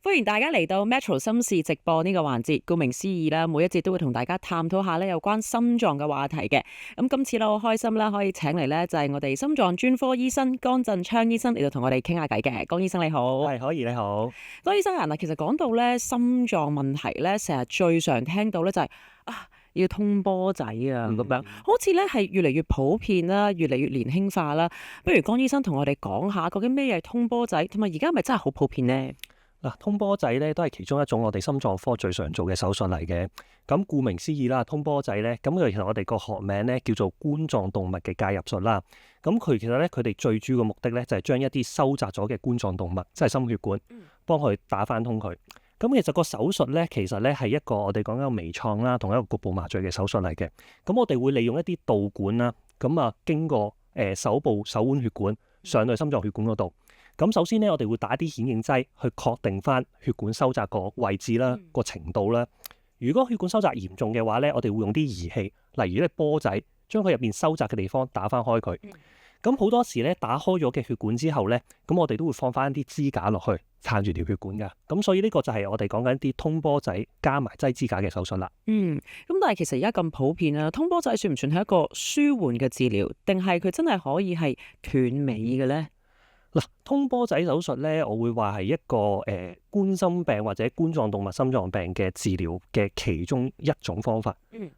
歡迎大家嚟到 Metro 心事直播呢個環節。顧名思義啦，每一節都會同大家探討下咧有關心臟嘅話題嘅。咁今次咧好開心啦，可以請嚟咧就係我哋心臟專科醫生江振昌醫生嚟到同我哋傾下偈嘅。江醫生你好。係，可以你好。江醫生啊，嗱，其實講到咧心臟問題咧，成日最常聽到咧就係要通波仔啊咁樣，好似咧係越嚟越普遍啦，越嚟越年輕化啦。不如江醫生同我哋講下，究竟咩係通波仔，同埋而家係咪真係好普遍呢？嗱，通波仔咧都係其中一種我哋心臟科最常做嘅手術嚟嘅。咁顧名思義啦，通波仔咧，咁其實我哋個學名咧叫做冠狀動脈嘅介入術啦。咁佢其實咧，佢哋最主要嘅目的咧就係將一啲收窄咗嘅冠狀動脈，即係心血管，幫佢打翻通佢。咁其實個手術咧，其實咧係一個我哋講緊個微創啦，同一個局部麻醉嘅手術嚟嘅。咁我哋會利用一啲導管啦，經過手部手腕血管上到心臟血管嗰度。咁首先咧，我哋會打啲顯影劑去確定翻血管收窄個位置啦、個程度啦。如果血管收窄嚴重嘅話咧，我哋會用啲儀器，例如咧波仔，將佢入邊收窄嘅地方打翻開佢。咁好多時咧，打開咗嘅血管之後咧，咁我哋都會放翻啲支架落去撐住條血管㗎。咁所以呢個就係我哋講緊啲通波仔加埋擠支架嘅手術啦。咁但係其實而家咁普遍啊，通波仔算唔算係一個舒緩嘅治療，定係佢真係可以係斷尾嘅咧？嗱，通波仔手術咧，我會話係一個冠心病或者冠狀動脈心臟病嘅治療嘅其中一種方法。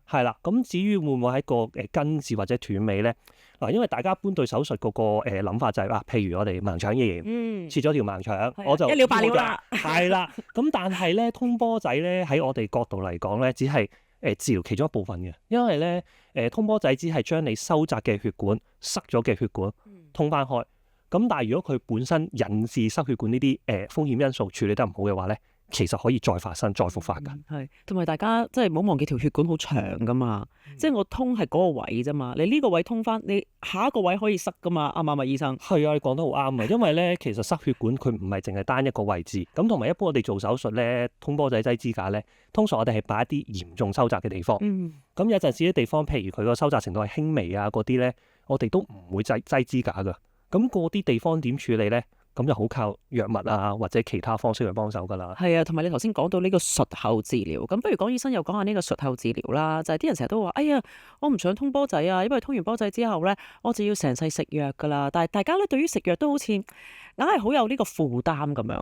係啦。咁至於會唔會喺個根治或者斷尾咧？嗱，因為大家一般對手術嗰個諗法就係譬如我哋盲腸炎，切咗條盲腸，我就一了百了啦。係啦。咁但係咧，通波仔咧喺我哋角度嚟講咧，只係治療其中一部分嘅，因為咧通波仔只係將你收窄嘅血管、塞咗嘅血管通翻開。咁但係如果佢本身引致塞血管呢啲風險因素處理得唔好嘅話咧，其實可以再發生、再復發㗎。係，同埋大家即係唔好忘記條血管好長噶嘛，即係我通係嗰個位啫嘛，你呢個位通翻，你下一個位可以塞噶嘛，啱唔啱啊，醫生？係啊，你講得好啱啊，因為咧其實塞血管佢唔係淨係單一個位置，咁同埋一般我哋做手術咧，通波仔擠支架咧，通常我哋係擺一啲嚴重收窄嘅地方。咁有陣時啲地方，譬如佢個收窄程度係輕微啊嗰啲咧，我哋都唔會擠支架㗎。咁嗰啲地方點處理咧？咁就好靠藥物啊，或者其他方式去幫手㗎啦。係啊，同埋你頭先講到呢個術後治療，咁不如講醫生又講下呢個術後治療啦。就係啲人成日都話：哎呀，我唔想通波仔啊，因為通完波仔之後咧，我就要成世食藥㗎啦。但係大家咧對於食藥都好似硬係好有呢個負擔咁樣。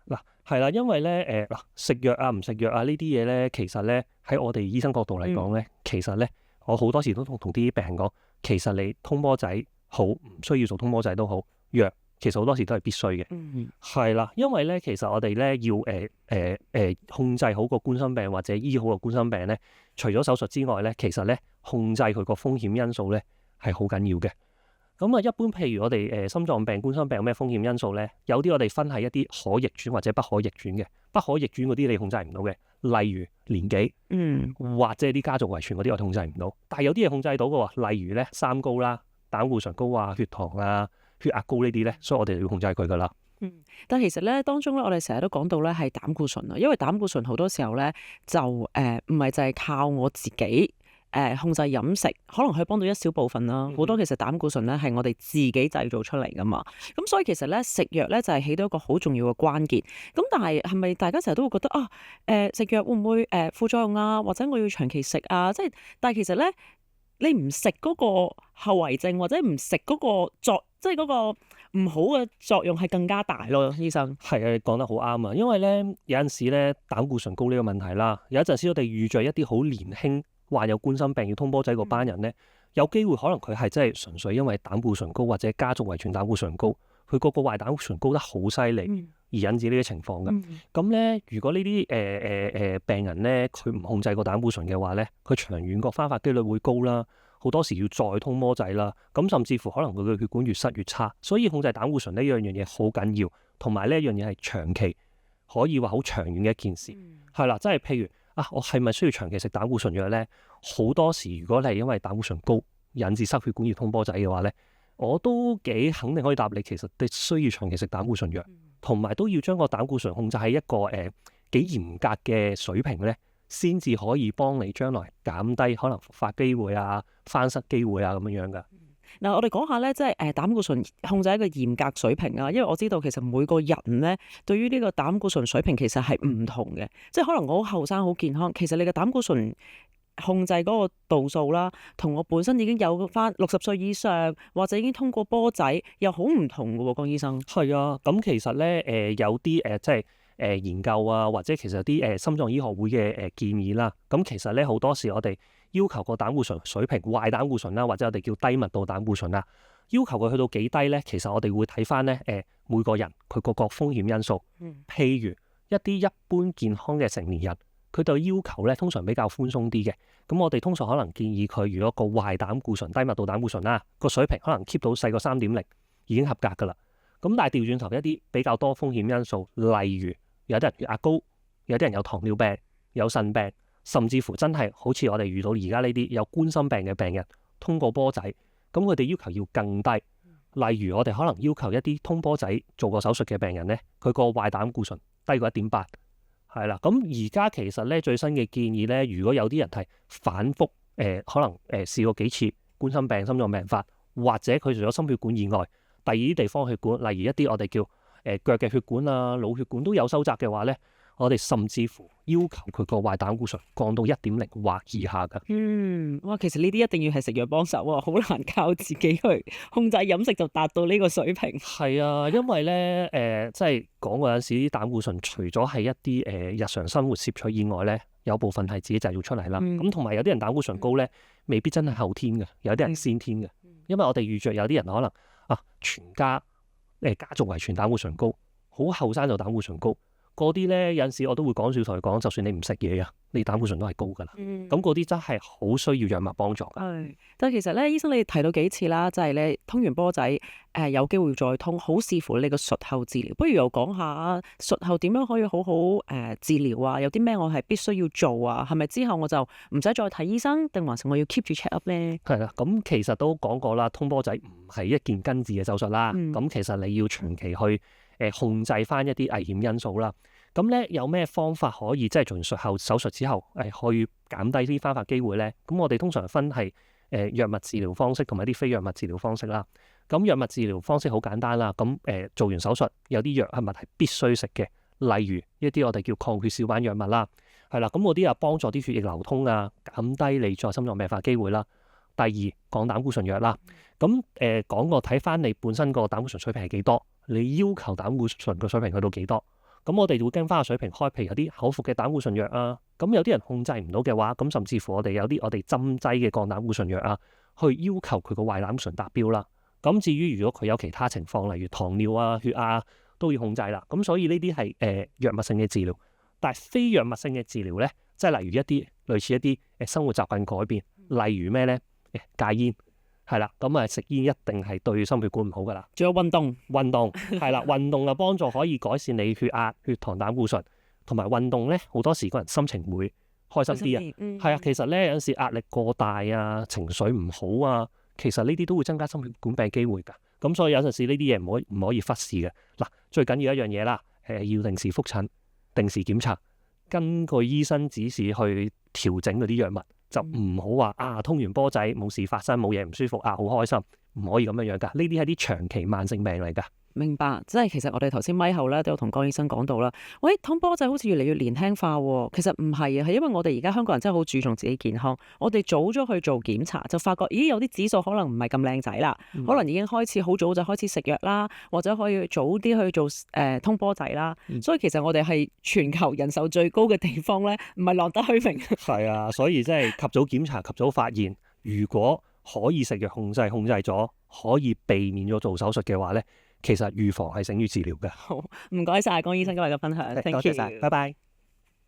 嗱，係啦，因為咧食藥啊唔食藥啊呢啲嘢咧，其實咧喺我哋醫生角度嚟講咧，其實咧我好多時都同啲病人講，其實你通波仔好，唔需要做通波仔都好，藥其實好多時都係必須嘅。係啦，因為咧其實我哋咧要控制好個冠心病或者醫好個冠心病咧，除咗手術之外咧，其實咧控制佢個風險因素咧係好緊要嘅。咁一般譬如我哋心臟病、冠心病有咩風險因素咧？有啲我哋分係一啲可逆轉或者不可逆轉嘅。不可逆轉嗰啲你控制唔到嘅，例如年紀，或者啲家族遺傳嗰啲我控制唔到。但係有啲嘢控制到嘅喎，例如咧三高啦、膽固醇高啊、血糖啊、血壓高呢啲咧，所以我哋要控制佢噶啦。但係其實咧，當中咧，我哋成日都講到咧係膽固醇啊，因為膽固醇好多時候咧就唔係就係靠我自己控制飲食，可能可以幫到一小部分啦。好多其實膽固醇咧係我哋自己製造出嚟噶嘛，咁所以其實咧食藥咧就係起到一個好重要嘅關鍵。咁但係係咪大家成日都會覺得食藥會唔會副作用啊，或者我要長期食啊？即係但係其實咧你唔食嗰個後遺症或者唔食嗰個即係嗰個唔好嘅作用係更加大咯，醫生。係啊，你講得好啱啊，因為咧有陣時咧膽固醇高呢個問題啦，有一陣時我哋遇着一啲好年輕患有冠心病要通波仔嗰班人咧，有機會可能佢係真係純粹因為膽固醇高或者家族遺傳膽固醇高，佢個壞膽固醇高得好犀利，而引致呢啲情況嘅。咁咧，如果呢啲病人咧，佢唔控制個膽固醇嘅話咧，佢長遠個翻發機率會高啦，好多時要再通波仔啦。咁甚至乎可能佢嘅血管越塞越差，所以控制膽固醇呢樣嘢好緊要，同埋呢一樣嘢係長期可以話好長遠嘅一件事。係啦，即係譬如我係咪需要長期食膽固醇藥咧？好多時如果你係因為膽固醇高引致塞血管而通波仔嘅話咧，我都幾肯定可以答你，其實你需要長期食膽固醇藥。同埋都要將個膽固醇控制喺一個幾嚴格嘅水平咧，先至可以幫你將來減低可能復發機會啊、翻塞機會啊咁樣樣噶。嗱，我哋講下咧，即係膽固醇控制一個嚴格水平啊，因為我知道其實每個人咧對於呢個膽固醇水平其實係唔同嘅，即係可能我好後生好健康，其實你嘅膽固醇控制嗰個度數啦，同我本身已經有翻60歲以上或者已經通過波仔又好唔同嘅喎，江醫生。係啊，咁其實咧有啲即係研究啊，或者其實有啲心臟醫學會嘅建議啦。咁其實咧好多時我哋要求個膽固醇水平壞膽固醇啦，或者我哋叫低密度膽固醇啦，要求佢去到幾低咧？其實我哋會睇翻咧每個人佢個風險因素，譬如一啲一般健康嘅成年人，佢對要求咧通常比較寬鬆啲嘅。咁我哋通常可能建議佢，如果個壞膽固醇、低密度膽固醇啦個水平可能 keep 到細過3.0已經合格㗎啦。咁但係調轉頭一啲比較多風險因素，例如有啲人血壓高，有啲人有糖尿病、有腎病，甚至乎真係好似我哋遇到而家呢啲有冠心病嘅病人通過波仔，咁佢哋要求要更低。例如我哋可能要求一啲通波仔做過手術嘅病人咧，佢個壞膽固醇低過1.8，係啦。咁而家其實咧最新嘅建議咧，如果有啲人係反覆可能試過幾次冠心病、心臟病發，或者佢除咗心血管以外，第二啲地方血管，例如一啲我哋叫腳嘅血管啊、腦血管都有收窄嘅話咧，我哋甚至乎要求佢個壞膽固醇降到1.0或以下㗎。哇，其實呢啲一定要係食藥幫手喎，好難靠自己去控制飲食就達到呢個水平。係啊，因為咧即係講嗰陣時啲膽固醇，除咗係一啲日常生活攝取以外咧，有部分係自己製造出嚟啦。咁同埋有啲人膽固醇高咧，未必真係後天嘅，有啲人先天嘅。因為我哋預着有啲人可能全家家族遺傳膽固醇高，好後生就膽固醇高。嗰啲咧有陣時我都會講笑同佢講，就算你唔食嘢啊，你膽固醇都係高㗎啦。咁嗰啲真係好需要藥物幫助㗎。但係其實咧，醫生你提到幾次啦，就係咧通完波仔有機會再通，好視乎你個術後治療。不如又講下術後點樣可以好好治療啊？有啲咩我係必須要做啊？係咪之後我就唔使再睇醫生，定還是我要 keep 住 check up 咧？係啦，咁其實都講過啦，通波仔唔係一件根治嘅手術啦。咁其實你要長期去控制翻一啲危險因素啦。咁咧有咩方法可以即係做完術後手術之後可以減低啲翻發機會咧？咁我哋通常分係藥物治療方式同埋啲非藥物治療方式啦。咁藥物治療方式好簡單啦。咁做完手術有啲藥物係必須食嘅，例如一啲我哋叫抗血小板藥物啦，係啦。咁嗰啲幫助啲血液流通啊，減低你再心臟病發機會啦。第二降膽固醇藥啦。咁講過睇翻你本身個膽固醇水平係幾多，你要求膽固醇個水平去到幾多？咁我哋會跟翻個水平開，譬如有啲口服嘅膽固醇藥啊，咁有啲人控制唔到嘅話，咁甚至乎我哋有啲我哋針劑嘅降膽固醇藥啊，去要求佢個壞膽固醇達標啦。咁至於如果佢有其他情況，例如糖尿啊、血壓都要控制啦。咁所以呢啲係藥物性嘅治療，但係非藥物性嘅治療咧，即係例如一啲類似一啲生活習慣改變，例如咩咧？戒煙。係啦，咁食煙一定係對心血管唔好噶啦。仲有運動係啦，運動啊幫助可以改善你血壓、血糖、膽固醇，同埋運動咧好多時個人心情會開心啲啊。係啊，其實咧有陣時壓力過大啊、情緒唔好啊，其實呢啲都會增加心血管病機會㗎。咁所以有陣時呢啲嘢唔可以忽視嘅。嗱，最緊要一樣嘢啦，要定時覆診、定時檢查，根據醫生指示去調整嗰啲藥物。就唔好話通完波仔冇事發生，冇嘢唔舒服好開心，唔可以咁樣㗎。呢啲係啲長期慢性病嚟㗎。明白，即係其實我哋頭先咪後咧都有同江醫生講到啦。喂，通波仔好似越嚟越年輕化喎。其實唔係啊，係因為我哋而家香港人真係好注重自己健康。我哋早咗去做檢查，就發覺咦有啲指數可能唔係咁靚仔啦，可能已經開始好早就開始食藥啦，或者可以早啲去做通波仔啦。所以其實我哋係全球人手最高嘅地方咧，唔係浪得虛名。係啊，所以即係及早檢查、及早發現，如果可以食藥控制咗，可以避免咗做手術嘅話咧。其實預防係勝於治療嘅。好，唔該晒江醫生今日嘅分享。多謝晒，拜拜。